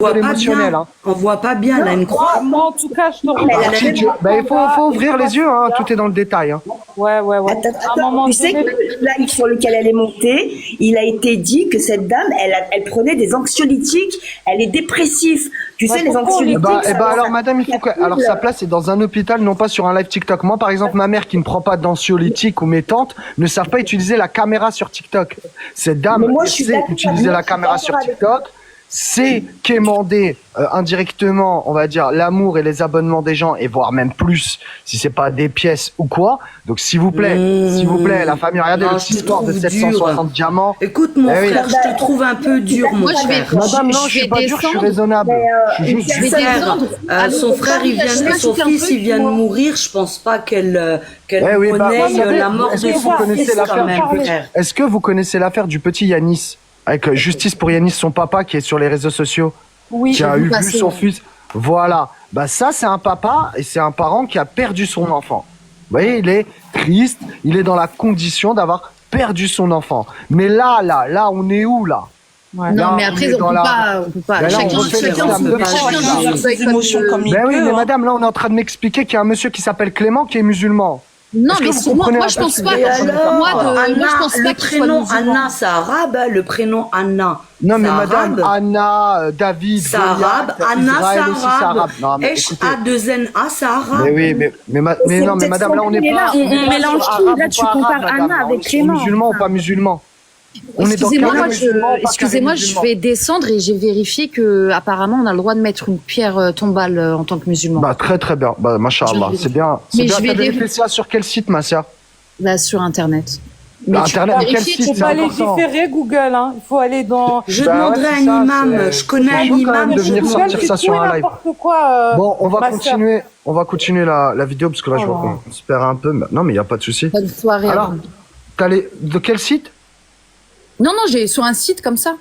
voit pas émotionnel. bien. On voit pas bien, elle a une croix. Moi, en tout cas, je te Il faut ouvrir les yeux, hein, tout est dans le détail. Hein. Ouais. Attends, À un moment tu sais donné, que le live sur lequel elle est montée, il a été dit que cette dame, elle prenait des anxiolytiques, elle est dépressive. Tu sais, les anxiolytiques. Alors, madame, il faut que. Alors, sa place est dans un hôpital, non pas sur un live TikTok. Moi, par exemple, ma mère qui ne prend pas d'anxiolytiques ou mes tantes ne savent pas utiliser la caméra sur TikTok. Cette dame sait utiliser la caméra sur TikTok. C'est quémander indirectement, on va dire, l'amour et les abonnements des gens, et voire même plus, si c'est pas des pièces ou quoi. Donc, s'il vous plaît, la famille, regardez le petit sport de 760 diamants. Écoute, mon frère, je te trouve un peu dur, mon frère. Madame, non, je suis pas dur, je suis raisonnable. Son frère, son fils, il vient de mourir. Je pense pas qu'elle monnaie la mort de son fils, quand même, frère. Est-ce que vous connaissez l'affaire du petit Yanis? Avec justice pour Yanis, son papa, qui est sur les réseaux sociaux, qui a vu son fils. Voilà. Bah ça, c'est un papa et c'est un parent qui a perdu son enfant. Vous voyez, il est triste, il est dans la condition d'avoir perdu son enfant. Mais là, on est où là? Ouais. Non, mais après, on peut pas. Chacun ses émotions comme il peut. Oui, mais madame, là, on est en train de m'expliquer qu'il y a un monsieur qui s'appelle Clément qui est musulman. Non, mais moi, je pense pas. Le prénom Anna, c'est arabe. Le prénom Anna. Non, mais madame, Anna, David, c'est arabe. Anna, c'est arabe. H-A-2-N-A, c'est arabe. Mais oui, mais non, mais madame, là, on est pas. On mélange tout. Là, tu compares Anna avec Clément. Musulman ou pas musulman? Excusez-moi, je vais descendre et j'ai vérifié que apparemment on a le droit de mettre une pierre tombale en tant que musulman. Bah très bien. Bah machallah, c'est bien. C'est bien. T'as vérifié ça sur quel site, ma sœur? Là, sur Internet. Mais Internet, quel site? Il faut pas légiférer Google, hein. Il faut aller dans. Je demanderai à un imam. Je connais un imam. De venir sortir ça sur un live. Bon, on va continuer la vidéo parce que là, je vois qu'on se perd un peu. Non, mais il y a pas de souci. Bonne soirée. Alors, de quel site? Non, j'ai sur un site comme ça.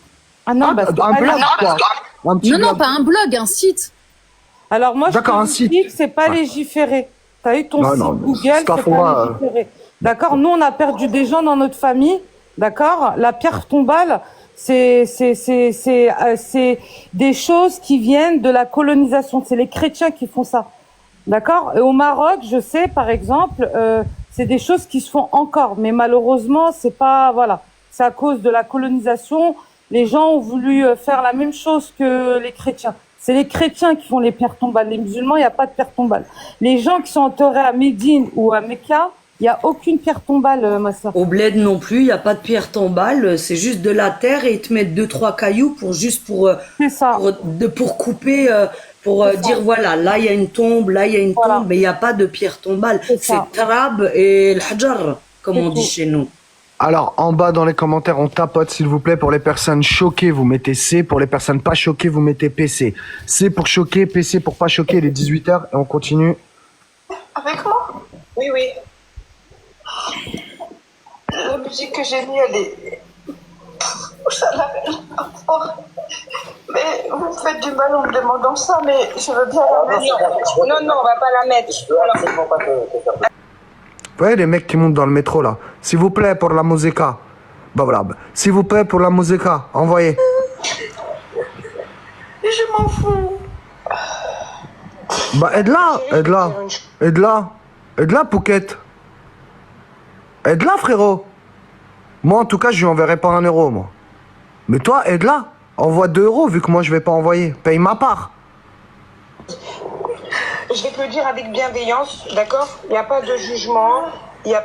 Ah non, un blog, quoi. Non, pas un blog, un site. Alors moi, je te dis que c'est pas légiféré. T'as eu ton site Google, c'est pas légiféré. D'accord. Nous, on a perdu des gens dans notre famille. D'accord. La pierre tombale, c'est des choses qui viennent de la colonisation. C'est les chrétiens qui font ça. D'accord. Et au Maroc, je sais, par exemple, c'est des choses qui se font encore, mais malheureusement, c'est pas, voilà. C'est à cause de la colonisation. Les gens ont voulu faire la même chose que les chrétiens. C'est les chrétiens qui font les pierres tombales. Les musulmans, il n'y a pas de pierre tombale. Les gens qui sont enterrés à Médine ou à Mecca, il n'y a aucune pierre tombale, ma soeur. Au bled non plus, il n'y a pas de pierre tombale. C'est juste de la terre et ils te mettent 2-3 cailloux pour couper, dire voilà, là il y a une tombe, là il y a une tombe, mais il n'y a pas de pierre tombale. C'est Trab et l'Hajar, comme on dit chez nous. Alors, en bas dans les commentaires, on tapote s'il vous plaît. Pour les personnes choquées, vous mettez C. Pour les personnes pas choquées, vous mettez PC. C pour choquer, PC pour pas choquer. Il est 18h et on continue. Avec moi? Oui. La musique que j'ai mis, elle est... Inch'Allah, elle est pas fort. Mais vous me faites du mal en me demandant ça, mais je veux bien la mettre. Non, on va pas la mettre. Vous voyez les mecs qui montent dans le métro là. S'il vous plaît pour la musica. Bah voilà. S'il vous plaît pour la musica. Envoyez. Je m'en fous. Bah aide-la Pouquette. Aide-la frérot. Moi en tout cas je lui enverrai pas 1 euro moi. Mais toi aide-la. Envoie 2 euros vu que moi je vais pas envoyer. Paye ma part. Je vais te le dire avec bienveillance, d'accord? Il n'y a pas de jugement, il n'y a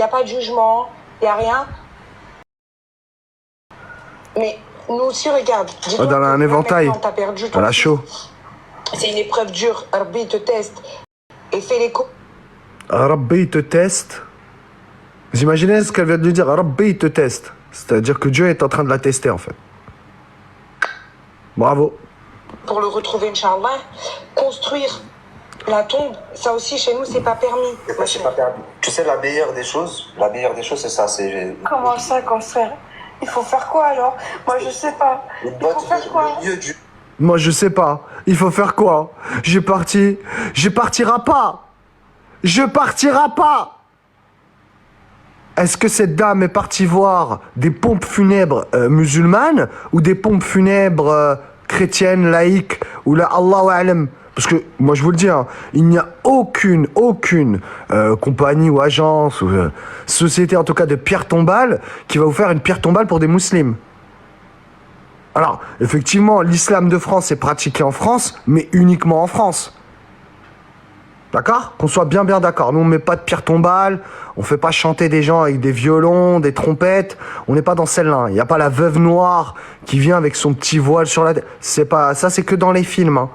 pas de jugement, il n'y a rien. Mais nous aussi, regarde. Dans un éventail, à la chaud. C'est une épreuve dure, Rabbi te teste et fais l'écho. Rabbi te teste. Vous imaginez ce qu'elle vient de lui dire? Rabbi te teste. C'est-à-dire que Dieu est en train de la tester en fait. Bravo. Pour le retrouver, Inch'Allah, construire la tombe, ça aussi chez nous, c'est pas permis. C'est pas permis. Tu sais, la meilleure des choses, c'est ça. Comment ça, construire? Il faut faire quoi alors? Moi, je sais pas. Il faut faire quoi? Moi, je sais pas. Il faut faire quoi? Je partirai pas. Est-ce que cette dame est partie voir des pompes funèbres musulmanes ou des pompes funèbres chrétienne, laïque, ou la Allahu A'lam. Parce que, moi je vous le dis, hein, il n'y a aucune compagnie ou agence ou société, en tout cas de pierre tombale, qui va vous faire une pierre tombale pour des musulmans. Alors, effectivement, l'islam de France est pratiqué en France, mais uniquement en France. D'accord? Qu'on soit bien d'accord. Nous, on met pas de pierre tombale, on fait pas chanter des gens avec des violons, des trompettes. On n'est pas dans celle-là. Il n'y a pas la veuve noire qui vient avec son petit voile sur la tête. C'est pas ça, c'est que dans les films. Hein.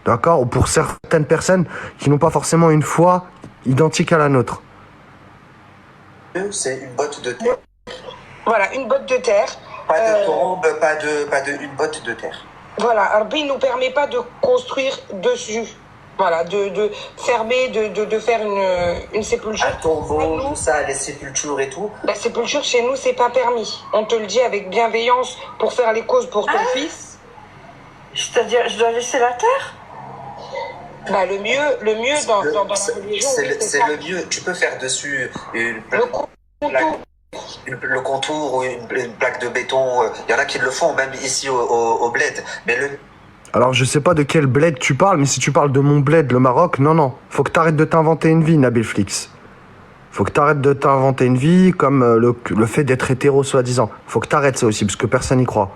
D'accord? Ou pour certaines personnes qui n'ont pas forcément une foi identique à la nôtre. C'est une botte de terre. Voilà, une botte de terre. Pas de tombe, pas de une botte de terre. Voilà, Arbi ne nous permet pas de construire dessus. Voilà, de fermer, de faire une sépulture. Un tombeau, tout ça, les sépultures et tout. La sépulture, chez nous, c'est pas permis. On te le dit avec bienveillance pour faire les causes pour ton fils. C'est-à-dire, je dois laisser la terre? Bah, le mieux dans la religion, c'est le mieux. Tu peux faire dessus le contour ou une plaque de béton. Il y en a qui le font, même ici au bled. Mais Alors, je sais pas de quel bled tu parles, mais si tu parles de mon bled, le Maroc, non. Faut que t'arrêtes de t'inventer une vie, Nabil Flix. Faut que t'arrêtes de t'inventer une vie comme le fait d'être hétéro, soi-disant. Faut que t'arrêtes ça aussi, parce que personne n'y croit.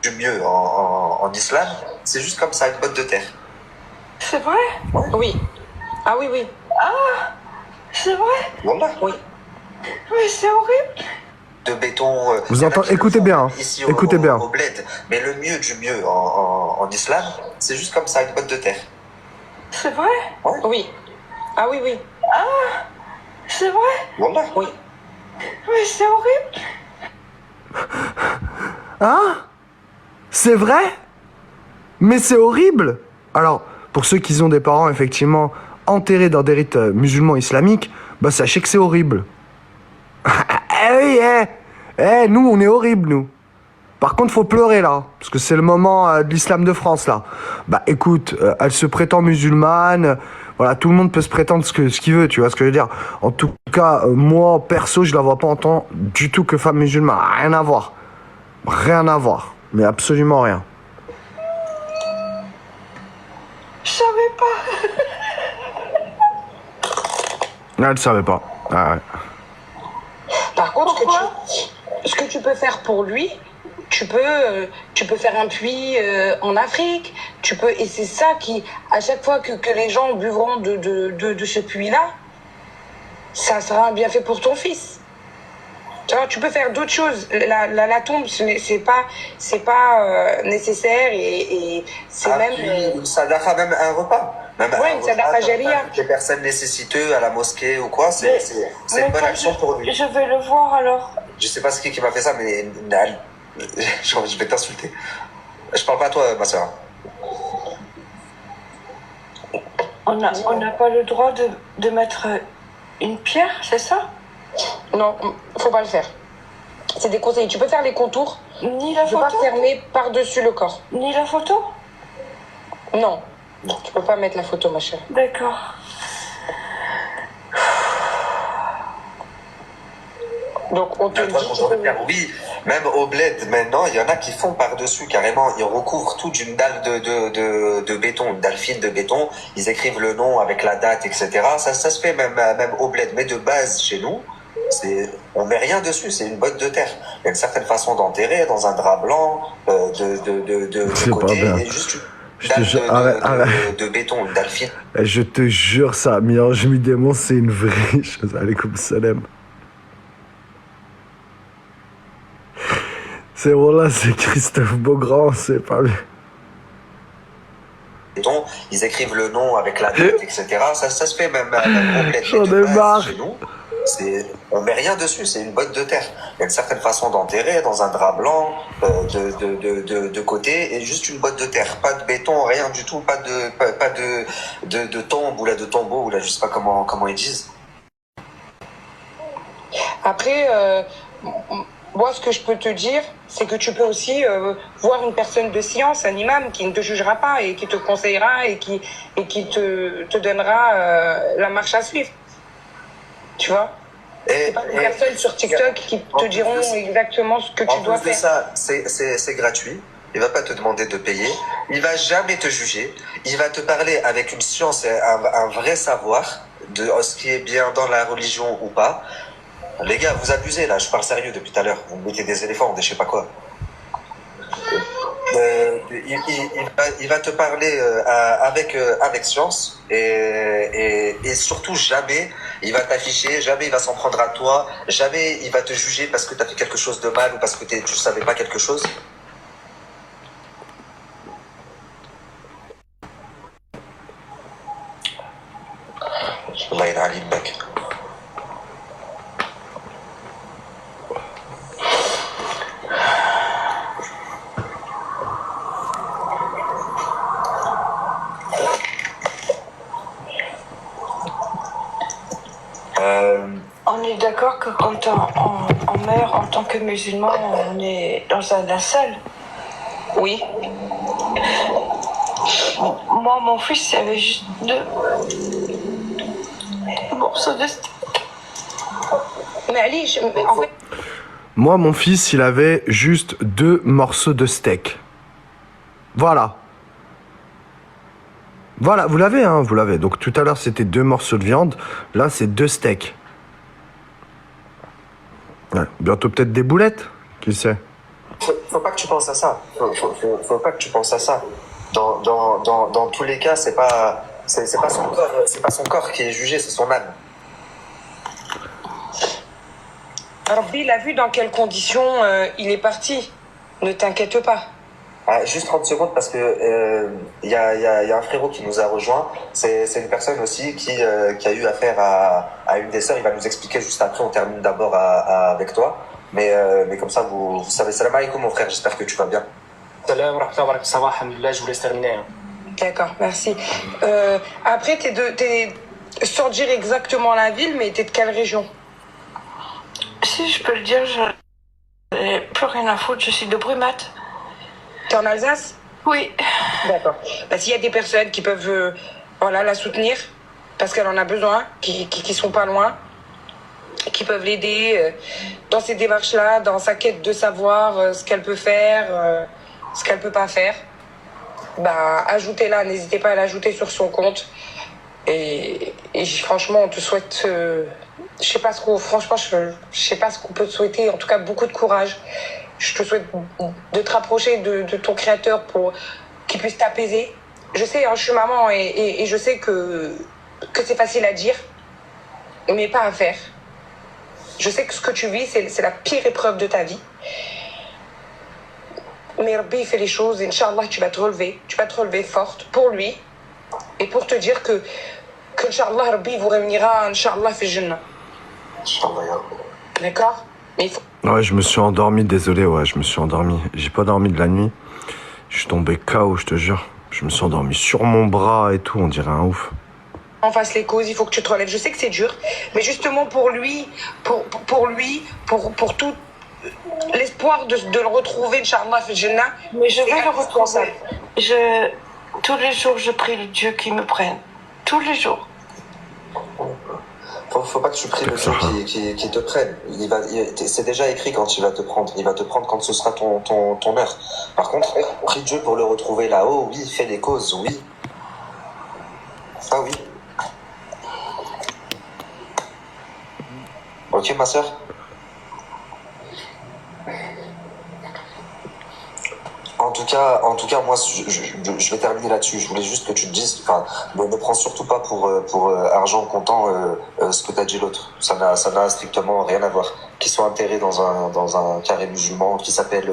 Du mieux en islam, c'est juste comme ça, une botte de terre. C'est vrai? Oui. Ah oui, oui. Ah, c'est vrai? Wallah. Oui. Mais c'est horrible. De béton. Vous entendez? Écoutez bien. Ici Écoutez bien. Au bled. Mais le mieux du mieux en islam, c'est juste comme ça, une botte de terre. C'est vrai? Oui. Ah oui, oui. Ah, c'est vrai? Wallah. Oui. Mais c'est horrible. Hein? C'est vrai? Mais c'est horrible. Alors, pour ceux qui ont des parents, effectivement, enterrés dans des rites musulmans islamiques, bah sachez que c'est horrible. Eh oui, nous, on est horrible, nous. Par contre, faut pleurer, là. Parce que c'est le moment de l'islam de France, là. Bah, écoute, elle se prétend musulmane. Voilà, tout le monde peut se prétendre ce qu'il veut, tu vois ce que je veux dire. En tout cas, moi, perso, je la vois pas en tant du tout que femme musulmane. Rien à voir. Rien à voir. Mais absolument rien. Je savais pas. Non, elle savait pas. Ah ouais. Par contre, ce que tu peux faire pour lui, tu peux faire un puits en Afrique. Et c'est ça qui, à chaque fois que les gens buvront de ce puits-là, ça sera un bienfait pour ton fils. Tu vois, tu peux faire d'autres choses. La tombe, c'est pas nécessaire et c'est même. Une sadaqa, même un repas. Une sadaqa jaria. Les personnes nécessiteuses à la mosquée ou quoi, c'est une bonne action pour lui. Je vais le voir alors. Je sais pas ce qui m'a fait ça, mais je vais t'insulter. Je parle pas à toi, ma soeur. On n'a pas le droit de mettre une pierre, c'est ça? Non, faut pas le faire. C'est des conseils. Tu peux faire les contours. Ni la photo. Pas fermer par-dessus le corps. Ni la photo. Non. Tu peux pas mettre la photo, ma chère. D'accord. Donc on te dit. Oui, même au bled maintenant, il y en a qui font par-dessus carrément. Ils recouvrent tout d'une dalle de béton, une dalle fine de béton. Ils écrivent le nom avec la date, etc. Ça se fait même au bled. Mais de base, chez nous, on met rien dessus, c'est une botte de terre. Il y a une certaine façon d'enterrer dans un drap blanc, de côté, et juste une dalle de béton, une dalle fine. Je te jure, ça, Miange Midémon, c'est une vraie chose. Alaykoum salam. C'est voilà, c'est Christophe Beaugrand, c'est pas lui. Ils écrivent le nom avec la date, etc. Ça se fait même complètement. J'en ai marre. Chez nous, on met rien dessus, c'est une botte de terre. Il y a une certaine façon d'enterrer dans un drap blanc, de côté, et juste une botte de terre. Pas de béton, rien du tout, pas de tombe ou là de tombeau ou là je sais pas comment ils disent. Après, moi, ce que je peux te dire, c'est que tu peux aussi voir une personne de science, un imam, qui ne te jugera pas et qui te conseillera et qui te donnera la marche à suivre. Tu vois? C'est pas des personnes sur TikTok qui te diront exactement ce que tu dois faire. En plus de ça, c'est gratuit. il va pas te demander de payer, il va jamais te juger, il va te parler avec une science et un vrai savoir de ce qui est bien dans la religion ou pas. Les gars, vous abusez là, je parle sérieux depuis tout à l'heure, vous me mettez des éléphants, des je sais pas quoi. Il va te parler avec science et surtout jamais il va t'afficher, jamais il va s'en prendre à toi, jamais il va te juger parce que tu as fait quelque chose de mal ou parce que tu savais pas quelque chose. Allah ينعلي بك. On est d'accord que quand on meurt en tant que musulman, on est dans un linceul. Oui. Moi, mon fils, il avait juste 2 morceaux de steak. Mais Ali, en fait... Moi, mon fils, il avait juste 2 morceaux de steak. Voilà. Voilà, vous l'avez, hein, vous l'avez. Donc tout à l'heure, c'était 2 morceaux de viande. Là, c'est 2 steaks. Ouais, bientôt peut-être des boulettes, qui sait. Faut pas que tu penses à ça. Faut pas que tu penses à ça. Dans tous les cas, c'est pas son corps qui est jugé, c'est son âme. Rabbi, il a vu dans quelles conditions il est parti. Ne t'inquiète pas. Ah, juste 30 secondes parce que y a un frérot qui nous a rejoint. C'est une personne aussi qui a eu affaire à une des sœurs. Il va nous expliquer juste après. On termine d'abord avec toi. Mais comme ça, vous savez. Salam alaikum, mon frère. J'espère que tu vas bien. Salam rahmatullah, ça va, alhamdoulilah, je vous laisse terminer. D'accord, merci. Après, t'es sans dire exactement la ville, mais t'es de quelle région? Si je peux le dire, j'ai plus rien à foutre. Je suis de Brumat. T'es en Alsace? Oui. D'accord. Bah, s'il y a des personnes qui peuvent la soutenir, parce qu'elle en a besoin, qui sont pas loin, qui peuvent l'aider dans ces démarches-là, dans sa quête de savoir ce qu'elle peut faire, ce qu'elle peut pas faire, bah, ajoutez-la, n'hésitez pas à l'ajouter sur son compte. Et franchement, on te souhaite... je sais pas ce qu'on peut te souhaiter, en tout cas beaucoup de courage. Je te souhaite de te rapprocher de ton créateur pour qu'il puisse t'apaiser. Je sais, hein, je suis maman et je sais que c'est facile à dire, mais pas à faire. Je sais que ce que tu vis, c'est la pire épreuve de ta vie. Mais Rabbi fait les choses, et Inch'Allah, tu vas te relever forte pour lui et pour te dire que Inch'Allah, Rabbi vous réunira, Inch'Allah, fi Jannah. Inch'Allah. D'accord? Mais il faut... Ouais, je me suis endormi, désolé, ouais, je me suis endormi. J'ai pas dormi de la nuit. Je suis tombé KO, je te jure. Je me suis endormi sur mon bras et tout, on dirait un ouf. En face les causes, il faut que tu te relèves. Je sais que c'est dur, mais justement pour lui, pour tout l'espoir de le retrouver, Inch'Allah, fi Jannah. Mais je vais le retrouver. Tous les jours, je prie le Dieu qui me prenne. Tous les jours. Faut pas que tu pries le Dieu qui te prenne. C'est déjà écrit quand il va te prendre. Il va te prendre quand ce sera ton heure. Par contre, prie Dieu pour le retrouver là-haut. Oui, fais les causes, oui. Ah oui. Ok, ma sœur. En tout cas, moi, je vais terminer là-dessus. Je voulais juste que tu te dises, ne prends surtout pas pour argent comptant ce que t'as dit l'autre. Ça n'a strictement rien à voir. Qu'ils soient enterrés dans un carré musulman qui s'appelle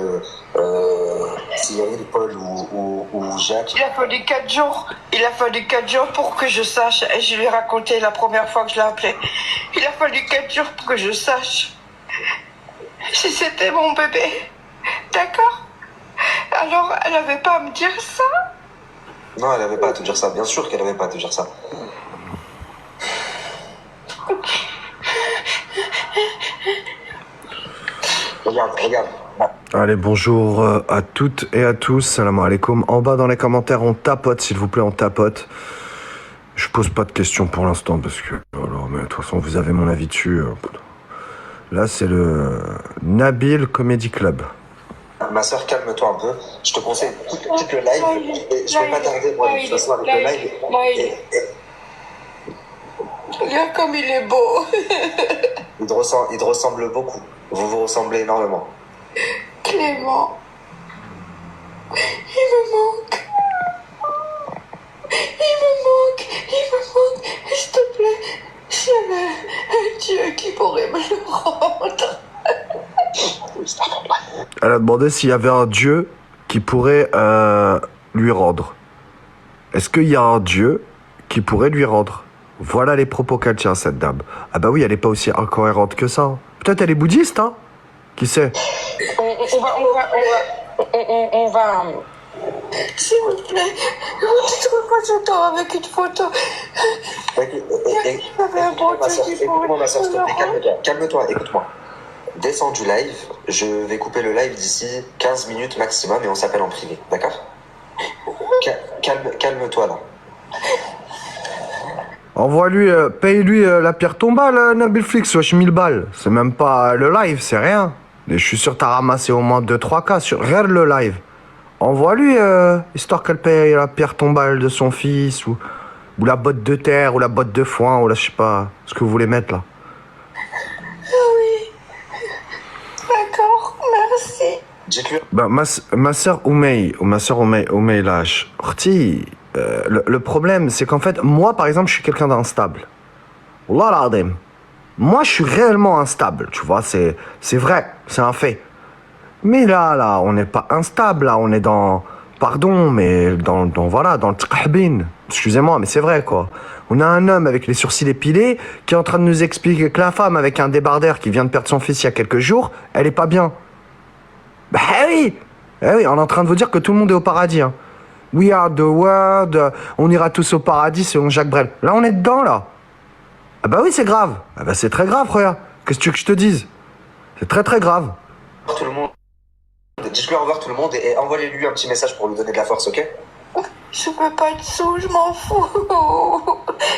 Cyril, Paul ou Jacques. Il a fallu 4 jours. Il a fallu 4 jours pour que je sache. Et je lui ai raconté la première fois que je l'ai appelé. Il a fallu 4 jours pour que je sache si c'était mon bébé. D'accord? Alors, elle n'avait pas à me dire ça? Non, elle n'avait pas à te dire ça. Bien sûr qu'elle n'avait pas à te dire ça. Regarde. Allez, bonjour à toutes et à tous. Salam alaikum. En bas dans les commentaires, on tapote, s'il vous plaît, on tapote. Je pose pas de questions pour l'instant parce que... Alors, mais de toute façon, vous avez mon avis dessus. Là, c'est le Nabil Comedy Club. Ma soeur, calme-toi un peu. Je te conseille, quitte le live. Et je vais pas tarder, moi, de toute façon, avec le live. Regarde comme il est beau. Il te ressemble beaucoup. Vous vous ressemblez énormément. Clément, il me manque. Il me manque. S'il te plaît, s'il y avait un Dieu qui pourrait me le rendre. Elle a demandé s'il y avait un Dieu qui pourrait lui rendre. Est-ce qu'il y a un Dieu qui pourrait lui rendre? Voilà les propos qu'elle tient, cette dame. Ah bah oui, elle n'est pas aussi incohérente que ça. Peut-être elle est bouddhiste, hein? Qui sait? On va... S'il vous plaît, vous dites pas tout le temps avec une photo. Écoute-moi, ma soeur, s'il te plaît, calme-toi, écoute-moi. Descends du live, je vais couper le live d'ici 15 minutes maximum et on s'appelle en privé, d'accord? Calme-toi là. Envoie-lui, paye-lui la pierre tombale, Nabil Flix, wesh, 1000 balles. C'est même pas le live, c'est rien. Et je suis sûr que t'as ramassé au moins 2-3 cas sur regarde le live. Envoie-lui, histoire qu'elle paye la pierre tombale de son fils, ou la botte de terre, ou la botte de foin, ou là, je sais pas, ce que vous voulez mettre là. Oui. D'accord, merci. Dites-lui. Bah, ma soeur Oumey, lâche. Le problème, c'est qu'en fait, moi, par exemple, je suis quelqu'un d'instable. Wallah l'adem. Moi, je suis réellement instable, tu vois, c'est vrai, c'est un fait. Mais là, on n'est pas instable, là, on est dans... Pardon, mais dans le tqahbin. Excusez-moi, mais c'est vrai, quoi. On a un homme avec les sourcils épilés qui est en train de nous expliquer que la femme avec un débardeur qui vient de perdre son fils il y a quelques jours, elle est pas bien. Bah oui, on est en train de vous dire que tout le monde est au paradis, hein. We are the world, on ira tous au paradis selon Jacques Brel. Là, on est dedans, là. Ah bah oui, c'est grave. Ah bah c'est très grave, frère. Qu'est-ce que tu veux que je te dise? C'est très très grave. Tout le monde. Dites-lui au revoir tout le monde et envoyez-lui un petit message pour lui donner de la force, ok? Je veux pas de sous, je m'en fous.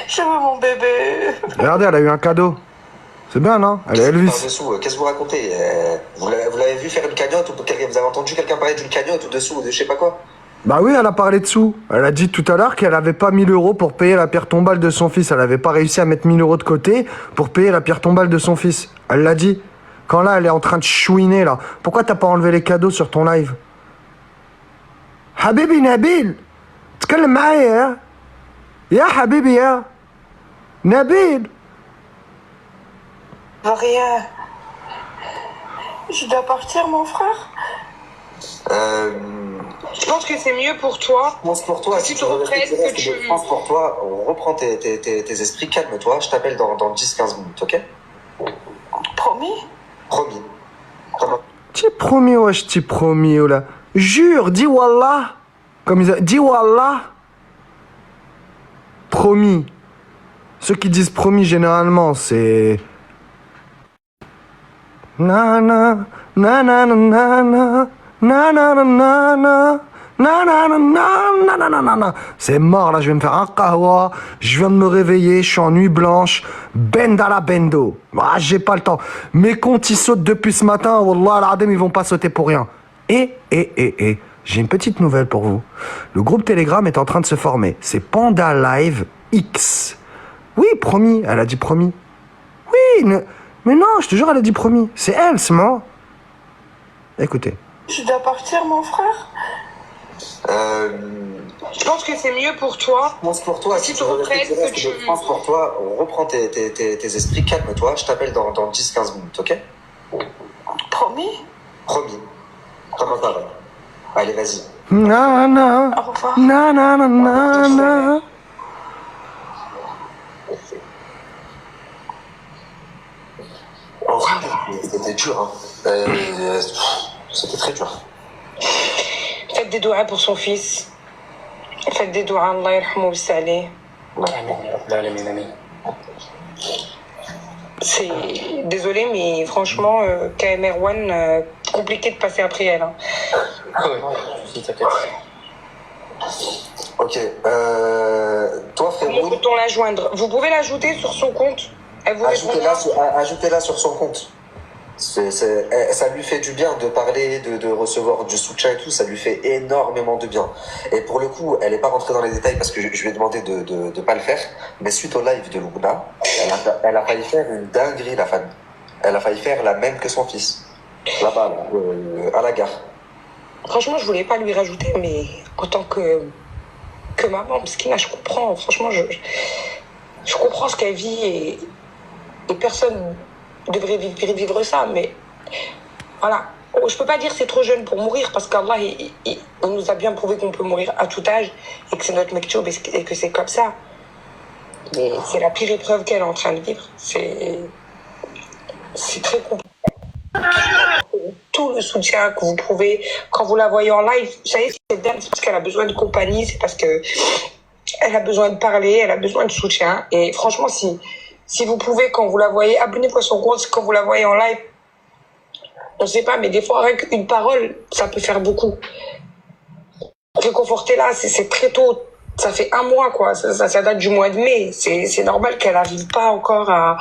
Je veux mon bébé. Regardez, elle a eu un cadeau. C'est bien, non? Elle est Elvis. Qu'est-ce que vous racontez? Vous l'avez vu faire une cagnotte ou vous avez entendu quelqu'un parler d'une cagnotte ou dessous ou de je sais pas quoi? Bah oui, elle a parlé de sous. Elle a dit tout à l'heure qu'elle avait pas 1000 € pour payer la pierre tombale de son fils. Elle avait pas réussi à mettre 1000 € de côté pour payer la pierre tombale de son fils. Elle l'a dit. Quand là, elle est en train de chouiner, là. Pourquoi t'as pas enlevé les cadeaux sur ton live? Habibi Nabil, تكلم معايا يا حبيبي يا Nabil. Rien. Je dois partir, mon frère. Je pense que c'est mieux pour toi. Je pense pour toi. Si tu retraites, je pense pour toi. Reprends tes esprits, calme-toi. Je t'appelle dans 10-15 minutes, ok? Promis? Promis. T'es promis, wesh, t'es promis, oh là. Jure, dis wallah. Comme ils dis wallah. Promis. Ceux qui disent promis, généralement, c'est... Na na na na na na na na na na na. Na na na na na na na na. C'est mort là, je vais me faire un kahwa, je viens de me réveiller, je suis en nuit blanche, bendala bendo. Ah, j'ai pas le temps. Mes comptes ils sautent depuis ce matin, wallah l'adem, ils vont pas sauter pour rien. Et, j'ai une petite nouvelle pour vous. Le groupe Telegram est en train de se former. C'est Panda Live X. Oui, promis, elle a dit promis. Oui, mais non, je te jure, elle a dit promis. C'est elle, c'est moi. Écoutez. Je dois partir, mon frère. Je pense que c'est mieux pour toi. Je pense pour toi. Si tu retraites, je pense pour toi. Reprends tes esprits, calme-toi. Je t'appelle dans 10-15 minutes, ok? Promis? Promis. Comment ça va? Allez, vas-y. Na na. Au revoir. Na na na na na. C'était dur, hein. C'était très dur. Faites des doigts pour son fils. Faites des doigts, Allah yarhamou wa salih. C'est désolé, mais franchement, KMR1, compliqué de passer après elle. Hein. Oui, t'inquiète. Ok. Toi, frérot. Comment peut-on la joindre? Vous pouvez l'ajouter sur son compte? Elle vous Ajoutez-la sur son compte. Ça lui fait du bien de parler, de recevoir du soutien et tout, ça lui fait énormément de bien. Et pour le coup, elle n'est pas rentrée dans les détails parce que je lui ai demandé de pas le faire, mais suite au live de Lugna, elle a failli faire une dinguerie, la femme. Elle a failli faire la même que son fils, là-bas, à la gare. Franchement, je voulais pas lui rajouter, mais en tant que maman, parce que là, je comprends, franchement, je comprends ce qu'elle vit et personne devrait vivre ça, mais voilà. Je peux pas dire c'est trop jeune pour mourir parce qu'Allah, il nous a bien prouvé qu'on peut mourir à tout âge et que c'est notre mektoub et que c'est comme ça. Mais c'est la pire épreuve qu'elle est en train de vivre. C'est très compliqué. Tout le soutien que vous pouvez, quand vous la voyez en live, vous savez, cette dame, c'est parce qu'elle a besoin de compagnie, c'est parce que elle a besoin de parler, elle a besoin de soutien. Et franchement, si vous pouvez, quand vous la voyez, abonnez-vous à son compte, quand vous la voyez en live, on sait pas, mais des fois, avec une parole, ça peut faire beaucoup. Réconforter là, c'est très tôt. Ça fait 1 mois, quoi. Ça date du mois de mai. C'est normal qu'elle n'arrive pas encore à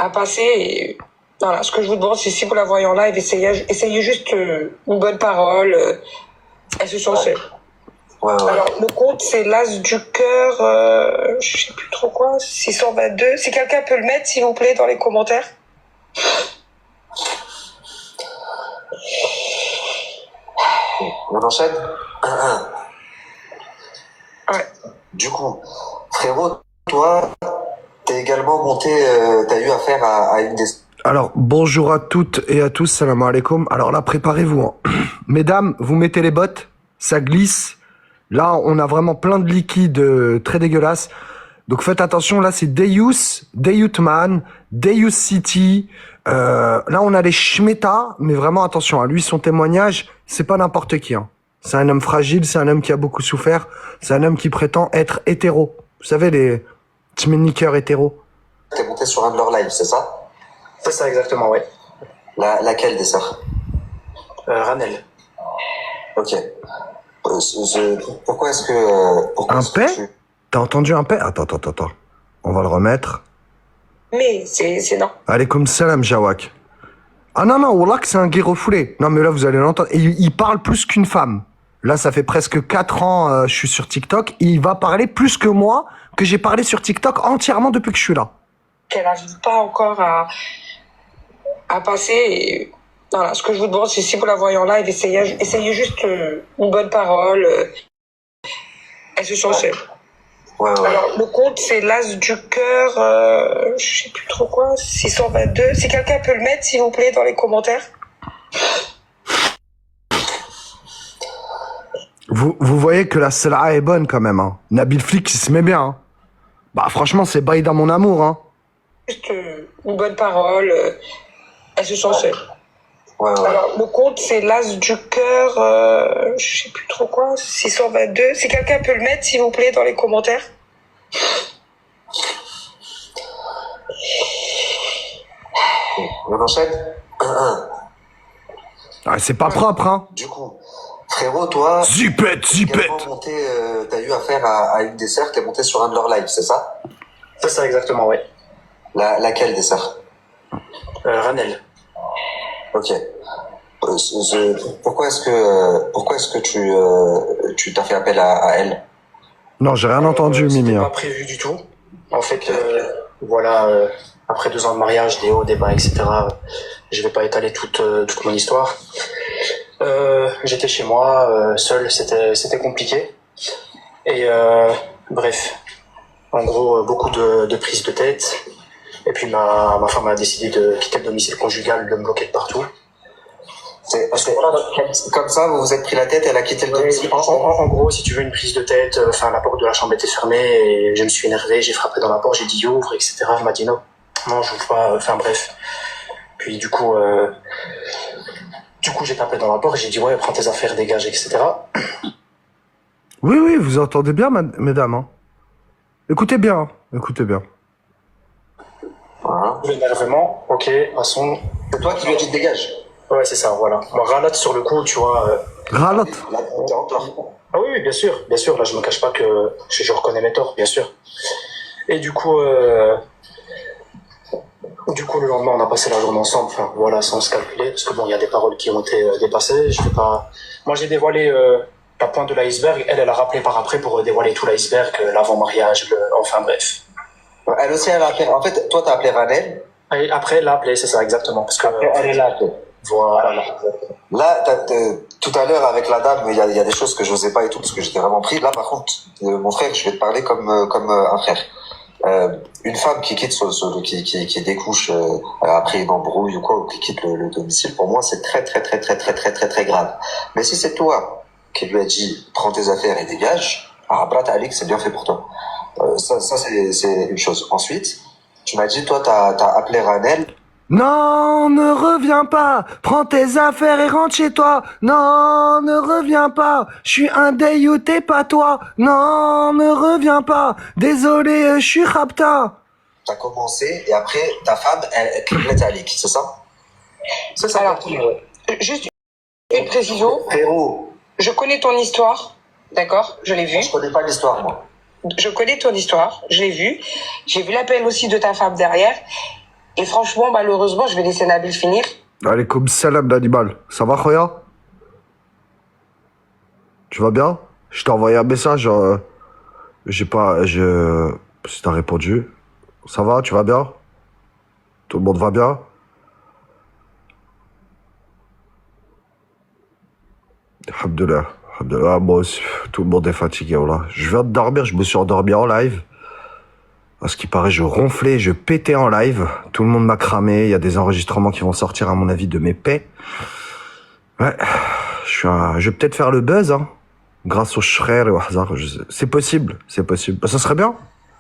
passer. Et voilà, ce que je vous demande, c'est si vous la voyez en live, essayez juste une bonne parole. Elle se sent seule. Ouais. Alors, le compte, c'est l'As du cœur, je sais plus trop quoi, 622. Si quelqu'un peut le mettre, s'il vous plaît, dans les commentaires. On enchaîne. Ouais. Du coup, frérot, toi, t'es également monté, t'as eu affaire à une des... Alors, bonjour à toutes et à tous, salam alaikum. Alors là, préparez-vous. Hein. Mesdames, vous mettez les bottes, ça glisse. Là, on a vraiment plein de liquide très dégueulasse. Donc faites attention, là c'est Deus Man, Deus City. Là on a les Shmeta, mais vraiment attention, à lui son témoignage, c'est pas n'importe qui. Hein. C'est un homme fragile, c'est un homme qui a beaucoup souffert, c'est un homme qui prétend être hétéro. Vous savez, les tchmeniqueurs hétéros. T'es monté sur un de leurs lives, c'est ça? C'est ça, exactement, ouais. Laquelle des sœurs? Ranel. Ok. Pourquoi est-ce que... Un paix? T'as entendu un paix? Attends. On va le remettre. Mais c'est non. Allez, comme salam, Jawak. Ah non, wallah que c'est un gay refoulé. Non, mais là, vous allez l'entendre. Et il parle plus qu'une femme. Là, ça fait presque 4 ans, je suis sur TikTok. Il va parler plus que moi, que j'ai parlé sur TikTok entièrement depuis que je suis là. Qu'elle n'arrive pas encore à passer. Et voilà, ce que je vous demande, c'est si vous la voyez en live, essayez juste une bonne parole. Elle se sent seule. Ouais. Alors, le compte, c'est l'As du cœur, je sais plus trop quoi, 622. Si quelqu'un peut le mettre, s'il vous plaît, dans les commentaires. Vous voyez que la Sela est bonne quand même. Hein. Nabil Flick, il se met bien. Hein. Bah franchement, c'est bail dans mon amour. Hein. Juste une bonne parole. Elle se sent seule. Ouais. Alors, le compte, c'est l'As du cœur, je sais plus trop quoi, 622. Si quelqu'un peut le mettre, s'il vous plaît, dans les commentaires. On enchaîne. Ah, c'est pas propre, hein. Du coup, frérot, toi... Zipette. T'as eu affaire à une des sœurs, t'es monté sur un de leurs lives, c'est ça? C'est ça, exactement, ouais. Laquelle des sœurs? Ranel. Ok. Pourquoi est-ce que tu t'as fait appel à elle? Non, j'ai rien entendu, Mimi. C'était pas prévu du tout. En fait, voilà, après 2 ans de mariage, des hauts, des bas, etc. Je vais pas étaler toute mon histoire. J'étais chez moi, seul, c'était compliqué. Et bref, en gros, beaucoup de prises de tête. Et puis ma femme a décidé de quitter le domicile conjugal, de me bloquer de partout. Comme ça, vous vous êtes pris la tête, elle a quitté le domicile. En gros, si tu veux une prise de tête, la porte de la chambre était fermée et je me suis énervé, j'ai frappé dans la porte, j'ai dit ouvre, etc. Elle m'a dit non, j'ouvre pas. Bref. Puis du coup, j'ai tapé dans la porte, j'ai dit ouais, prends tes affaires, dégage, etc. Oui, vous entendez bien, mesdames. Hein. Écoutez bien. Voilà. L'énervement, ok, façon. C'est toi qui lui as dit dégage. Ouais, c'est ça, voilà. Moi, ralote sur le coup, tu vois. Ralote. Là, t'es en tort. Ah oui, bien sûr. Là, je me cache pas que je reconnais mes torts, bien sûr. Et du coup, Du coup, le lendemain, on a passé la journée ensemble, enfin, voilà, sans se calculer, parce que bon, il y a des paroles qui ont été dépassées, je vais pas... Moi, j'ai dévoilé la pointe de l'iceberg, elle a rappelé par après pour dévoiler tout l'iceberg, l'avant-mariage, enfin bref. Elle aussi, elle a appelé. En fait, toi, t'as appelé Ranel. Et après, elle l'a appelé, c'est ça, exactement, parce que... Après, elle est là, toi. Voilà. Là, tout à l'heure, avec la dame, il y a des choses que je n'osais pas et tout, parce que j'étais vraiment pris. Là, par contre, mon frère, je vais te parler comme un frère. Une femme qui quitte qui découche après une embrouille ou quoi, ou qui quitte le domicile, pour moi, c'est très, très, très, très, très, très, très, très grave. Mais si c'est toi qui lui as dit, prends tes affaires et dégage, Brat Ali, c'est bien fait pour toi. Ça c'est une chose. Ensuite, tu m'as dit, toi, t'as appelé Ranel. Non, ne reviens pas. Prends tes affaires et rentre chez toi. Non, ne reviens pas. Je suis un déyouté, pas toi. Non, ne reviens pas. Désolé, je suis Rapta. T'as commencé et après, ta femme, elle Kiblet Alik, c'est ça? C'est ça. Alors, juste une précision. Frérot. Je connais ton histoire, d'accord? Je l'ai vu. Je connais pas l'histoire, moi. Je connais ton histoire, je l'ai vu. J'ai vu l'appel aussi de ta femme derrière. Et franchement, malheureusement, je vais laisser Nabil finir. Allez, comme salam d'animal. Ça va, Khoya? Tu vas bien? Je t'ai envoyé un message. Si t'as répondu. Ça va? Tu vas bien? Tout le monde va bien? Alhamdoulilah. Alhamdoulilah. Moi aussi, tout le monde est fatigué. Voilà. Je viens de dormir, je me suis endormi en live. À ce qui paraît, je ronflais, je pétais en live. Tout le monde m'a cramé. Il y a des enregistrements qui vont sortir, à mon avis, de mes paix. Ouais. Je vais peut-être faire le buzz, hein. Grâce au Shrer et au Hazard. C'est possible, c'est possible. Bah, ça serait bien.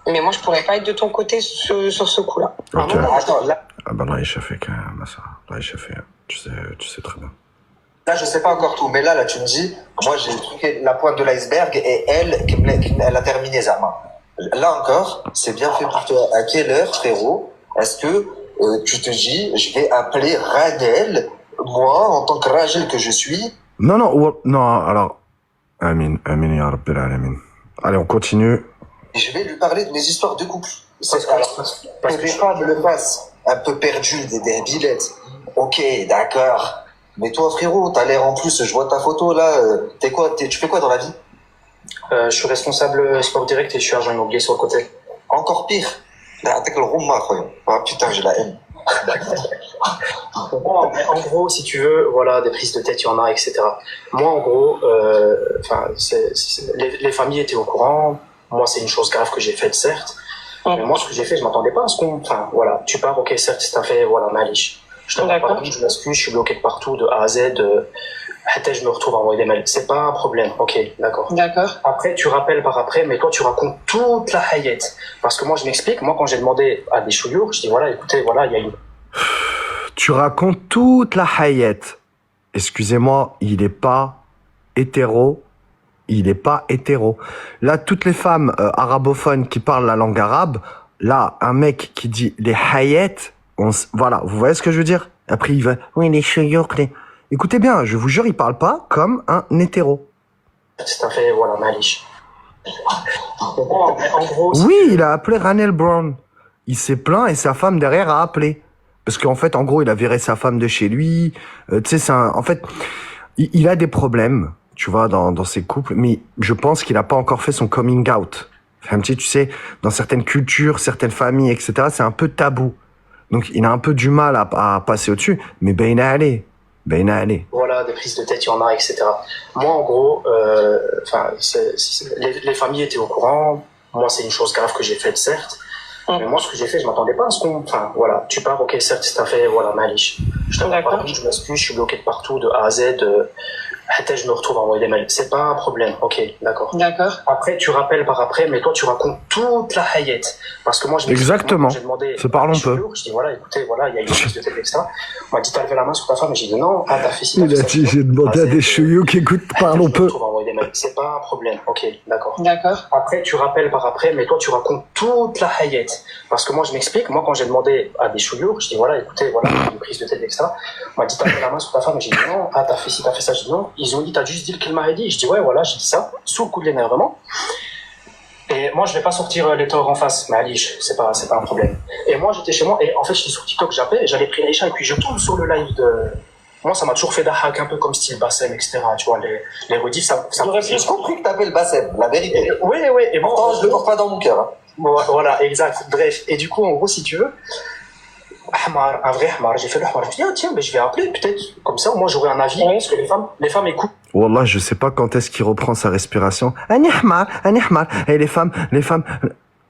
Mais moi, je pourrais pas être de ton côté sur ce coup-là. Ok. Attends, là, Ah bah là, il fait quand même ça. Là, il fait. Tu sais très bien. là, je sais pas encore tout, mais là, tu me dis, moi, j'ai truqué la pointe de l'iceberg et elle a terminé Zama. Là encore, c'est bien fait pour toi. À quelle heure, frérot, est-ce que tu te dis, je vais appeler Ranel, moi, en tant que Rajel que je suis? Non, alors... Amin, ya Rabbil Alamin. Allez, on continue. Et je vais lui parler de mes histoires de couple. Parce que les femmes le fassent un peu perdues, des billettes. Ok, d'accord. Mais toi, frérot, t'as l'air en plus, je vois ta photo là. Tu fais quoi dans la vie? Je suis responsable sport direct et je suis agent immobilier sur le côté. Encore pire. Ah putain, j'ai la haine. Bon, mais en gros, si tu veux, voilà, des prises de tête, il y en a, etc. Moi, en gros, les familles étaient au courant. Moi, c'est une chose grave que j'ai faite, certes. Mais moi, ce que j'ai fait, je m'attendais pas à ce qu'on... Enfin, voilà, tu pars, ok, certes, c'est un fait, voilà, malish. Je te pardonne, je m'excuse, je suis bloqué de partout, de A à Z. Peut-être je me retrouve à envoyer des mails. C'est pas un problème, ok, d'accord. D'accord. Après, tu rappelles par après, mais toi, tu racontes toute la hayette. Parce que moi, je m'explique, moi, quand j'ai demandé à des chouyours, je dis, voilà, écoutez, voilà, il y a une... Tu racontes toute la hayette. Excusez-moi, il est pas hétéro. Il est pas hétéro. Là, toutes les femmes arabophones qui parlent la langue arabe, là, un mec qui dit les hayet, voilà, vous voyez ce que je veux dire? Après, il va, oui, les chouyours, les... Écoutez bien, je vous jure, il parle pas comme un hétéro. C'est un fait, voilà, malish. Bon, mais en gros, oui, il a appelé Ranel Brown. Il s'est plaint et sa femme derrière a appelé. Parce qu'en fait, en gros, il a viré sa femme de chez lui. Tu sais, en fait, il a des problèmes, tu vois, dans ses couples. Mais je pense qu'il a pas encore fait son coming out. Enfin, tu sais, dans certaines cultures, certaines familles, etc., c'est un peu tabou. Donc, il a un peu du mal à passer au-dessus. Mais ben, allez. Voilà, des prises de tête, il y en a, etc. Moi, en gros, les familles étaient au courant. Moi, c'est une chose grave que j'ai faite, certes. Mais moi, ce que j'ai fait, je m'attendais pas à ce qu'on... Enfin, voilà, tu pars, ok, certes, c'est un fait, voilà, malish. Je te pardonne, je m'excuse, je suis bloqué de partout, de A à Z. Peut-être je me retrouve à envoyer des mails. C'est pas un problème, ok, d'accord. D'accord. Après, tu rappelles par après, mais toi, tu racontes toute la hayette. Parce que moi, exactement. J'ai demandé... Se parlons peu. Je dis, voilà, écoutez, voilà, il y a une prise de tête, etc. On m'a dit, t'as levé la main sur ta femme, et j'ai dit, non, t'as fait ci, il a dit, j'ai demandé à des chouilloux qui écoutent, parlons peu. C'est pas un problème, ok, d'accord. D'accord. Après, tu rappelles par après, mais toi, tu racontes toute la hayette. Parce que moi, je m'explique, moi, quand j'ai demandé à des chouillours, je dis, voilà, écoutez, voilà, il y a une prise de tête, etc. On m'a dit, t'as levé la main sur ta femme, et j'ai dit, non, t'as fait ci, t'as fait ça, j'ai dit, non. Ils ont dit, t'as juste dit le qu'il m'a dit. Je dis, ouais, voilà, j'ai dit ça, sous le coup de l'énervement. Et moi, je vais pas sortir les torts en face, mais Alice, c'est pas un problème. Et moi, j'étais chez moi, et en fait, j'étais sur TikTok, j'avais pris l'Aïcha, et puis je tombe sur le live de... Moi, ça m'a toujours fait d'ahak, un peu comme style Bassem, etc. Tu vois, les rediffs, ça... J'aurais plus compris que t'appelles Bassem, la vérité. Oui, et bon... Pourtant, je le porte pas dans mon cœur. Hein. Voilà, exact. Bref, et du coup, en gros, si tu veux, Ahmar, un vrai Ahmar, j'ai fait le Ahmar, je me dis, tiens, mais je vais appeler, peut-être, comme ça, moi, j'aurai un avis, parce que les femmes écoutent. Wallah, je sais pas quand est-ce qu'il reprend sa respiration. Un Ahmar. Et les femmes...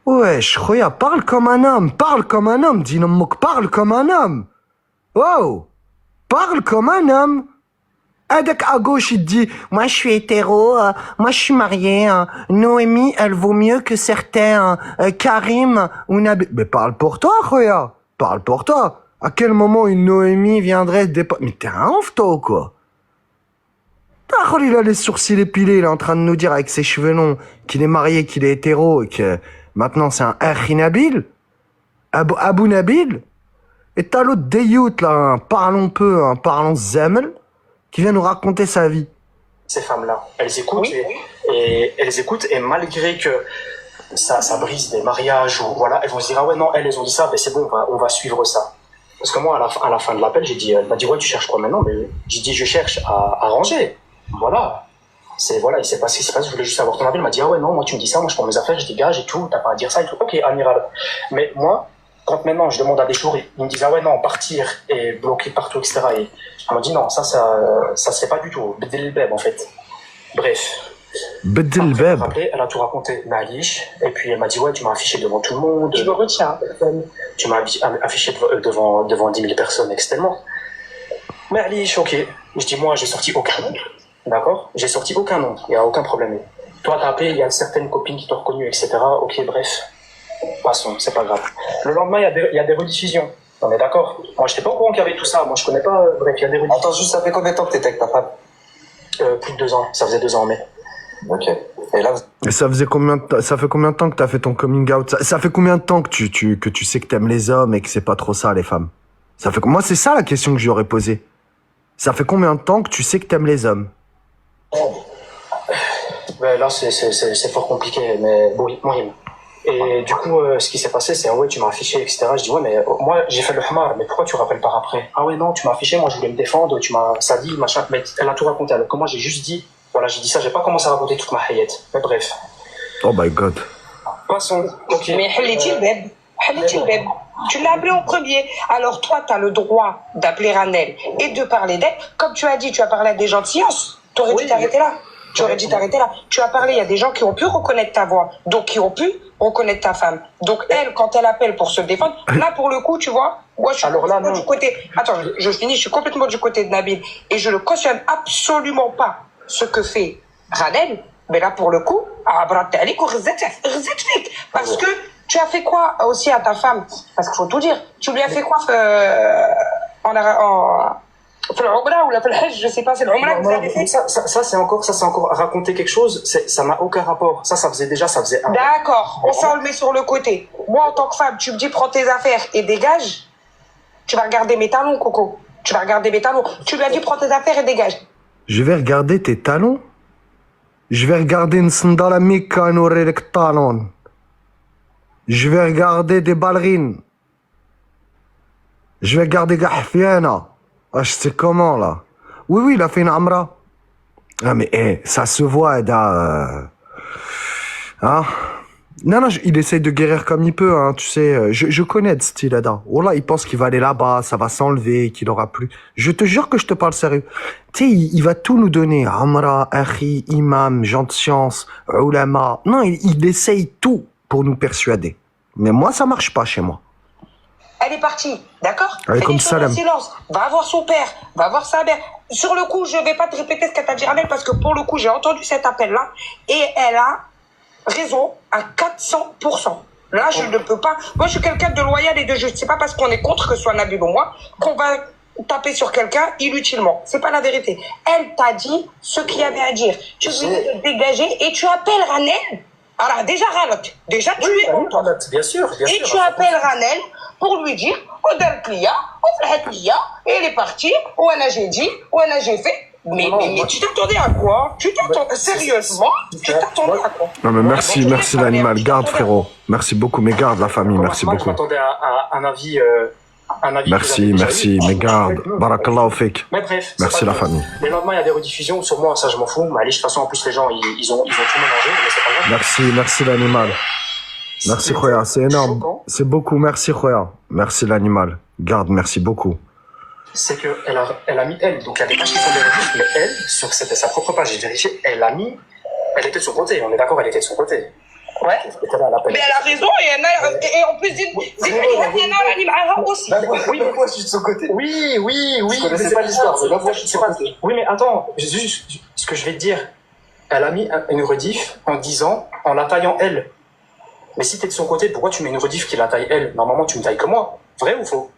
Wesh, Khoya, parle comme un homme, dis Namouk, parle comme un homme. Wow, parle comme un homme. Adek à gauche, il te dit, moi je suis hétéro, moi je suis marié, Noémie, elle vaut mieux que certains, Karim ou Nabil. Mais parle pour toi, Khoya, parle pour toi. À quel moment une Noémie viendrait Mais t'es un ouf, toi, ou quoi? Il a les sourcils épilés, il est en train de nous dire avec ses cheveux longs qu'il est marié, qu'il est hétéro et que maintenant c'est un Akhi Nabil, Abou Nabil. Et t'as l'autre Deyout là, parlons peu, parlons Zemel, qui vient nous raconter sa vie. Ces femmes-là, elles écoutent et malgré que ça brise des mariages ou voilà, elles vont se dire ah ouais non, elles ont dit ça, ben c'est bon, on va suivre ça. Parce que moi à la fin de l'appel, elle m'a dit ouais tu cherches quoi maintenant? Mais j'ai dit je cherche à ranger. Voilà. Il s'est passé, je voulais juste savoir ton avis. Elle m'a dit ah ouais non, moi tu me dis ça, moi je prends mes affaires, je dégage et tout, t'as pas à dire ça et tout. Ok, amiral. Mais moi, quand maintenant je demande à des jours, ils me disent ah ouais non, partir et bloquer partout, etc. Et elle m'a dit non, ça se fait pas du tout. Bedel beb en fait. Bref. Bedel beb. Elle a tout raconté, Malish, et puis elle m'a dit ouais tu m'as affiché devant tout le monde. Je me retiens. Tu m'as affiché devant 10 000 personnes, etc. Malish, ok. Je dis moi j'ai sorti aucun nom. D'accord? J'ai sorti aucun nom, il n'y a aucun problème. Toi, t'as appelé, il y a certaines copines qui t'ont reconnu, etc. Ok, bref. Passons, c'est pas grave. Le lendemain, il y a des rediffusions. On est d'accord? Moi, je n'étais pas au courant qu'il y avait tout ça. Moi, je connais pas. Bref, il y a des rediffusions. Attends, juste, ça fait combien de temps que t'étais avec ta femme? Plus de 2 ans. Ça faisait 2 ans en mai. Ok. Et là, ça fait combien de temps que t'as fait ton coming out? Ça fait combien de temps que tu sais que t'aimes les hommes et que c'est pas trop ça, les femmes? Moi, c'est ça la question que je lui aurais posée. Ça fait combien de temps que tu sais que t'aimes les hommes? Ben là, c'est fort compliqué, mais bon, et du coup, ce qui s'est passé, c'est ouais, tu m'as affiché, etc. Je dis ouais, mais moi, j'ai fait le hamar, mais pourquoi tu rappelles pas après? Ah ouais, non, tu m'as affiché, moi, je voulais me défendre, tu m'as ça dit, machin. Mais elle a tout raconté. Alors que moi, j'ai juste dit, voilà, j'ai dit ça, j'ai pas commencé à raconter toute ma hayette. Mais bref. Oh my god. Passons. Ok. Mais tu l'as appelé en premier. Alors toi, tu as le droit d'appeler Ranel et de parler d'elle. Comme tu as dit, tu as parlé à des gens de science. Tu aurais dû t'arrêter là. Tu as parlé, il y a des gens qui ont pu reconnaître ta voix, donc qui ont pu reconnaître ta femme. Donc elle, quand elle appelle pour se défendre, là pour le coup, tu vois, moi je suis complètement du côté... Attends, je finis, je suis complètement du côté de Nabil. Et je ne cautionne absolument pas ce que fait Ranel. Mais là pour le coup, parce que tu as fait quoi aussi à ta femme? Parce qu'il faut tout dire. Tu lui as fait quoi je sais pas, c'est le Umrah que vous avez fait. Ça c'est encore raconter quelque chose, ça n'a aucun rapport. Ça faisait un... D'accord, on le met sur le côté. Moi, en tant que femme, tu me dis prends tes affaires et dégage. Tu vas regarder mes talons, Coco. Tu vas regarder mes talons. Tu lui as dit prends tes affaires et dégage. Je vais regarder tes talons? Je vais regarder une sandala mikano avec talon. Je vais regarder des ballerines. Je vais regarder Gahfiana. Ah, je sais comment, là. Oui, il a fait une amra. Ah, mais, ça se voit, Eda. Hein? Non, il essaye de guérir comme il peut, hein, tu sais. Je connais de style, Eda. Oh là, il pense qu'il va aller là-bas, ça va s'enlever, qu'il aura plus. Je te jure que je te parle sérieux. Tu sais, il va tout nous donner. Amra, Akhi, imam, gens de science, ulama. Non, il essaye tout pour nous persuader. Mais moi, ça marche pas chez moi. Elle est partie, d'accord? Elle est comme ça, là. Silence. Va voir son père, va voir sa mère. Sur le coup, je vais pas te répéter ce qu'elle t'a dit, Ranel, parce que pour le coup, j'ai entendu cet appel-là et elle a raison à 400%. Là, je ne peux pas. Moi, je suis quelqu'un de loyal et de juste. C'est pas parce qu'on est contre que ce soit Nabil ou moi qu'on va taper sur quelqu'un inutilement. C'est pas la vérité. Elle t'a dit ce qu'il y avait à dire. Tu voulais te dégager et tu appelles Ranel. Alors, déjà, Ralotte. Déjà, tu es content. Bien sûr. Et tu appelles Ranel pour lui dire, et elle est partie, ou elle a j'ai dit, ou elle a j'ai fait, Mais tu t'attendais à quoi? Sérieusement? Tu t'attendais à quoi? Non, mais merci, merci l'animal. Garde, frérot. Merci beaucoup, mais garde la famille, merci beaucoup. Je m'attendais à un avis. Merci, merci, mais garde. Barakallahu fik. Mais bref. Merci la famille. Le lendemain, il y a des rediffusions. Sur moi, ça, je m'en fous. Mais allez, de toute façon, en plus, les gens, ils ont tout mélangé. Mais c'est pas grave. Merci, merci l'animal. Merci, Khoya. C'est énorme. C'est beaucoup. Merci, Khoya. Merci l'animal. Garde, merci beaucoup. C'est qu'elle a mis elle. Donc, il y a des pages qui font des rediffs. Mais elle, sur sa propre page, j'ai vérifié, elle était de son côté. On est d'accord, elle était de son côté. Ouais. Mais elle a raison, et en plus, il y en a l'animal aussi. Oui, mais moi, je suis de son côté. Oui. Je connaissais pas l'histoire. Oui, mais attends, juste ce que je vais te dire. Elle a mis une rediff en disant, en la taillant elle. Mais si t'es de son côté, pourquoi tu mets une rediff qui la taille elle? Normalement, tu me tailles que moi. Vrai ou faux?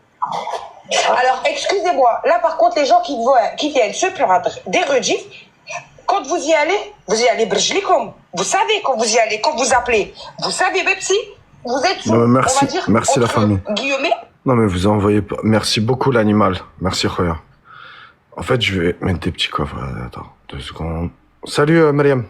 Alors, excusez-moi. Là, par contre, les gens qui viennent se plaindre des rediffs, quand vous y allez brjlikom. Vous savez quand vous y allez, quand vous appelez. Vous savez, Bepsi, vous êtes sous, Non, merci, on va dire, merci la famille. Guillemets. Non, mais vous envoyez pas. Merci beaucoup l'animal. Merci, Khoya. En fait, je vais mettre des petits coffres. Attends, 2 secondes. Salut, Mariam.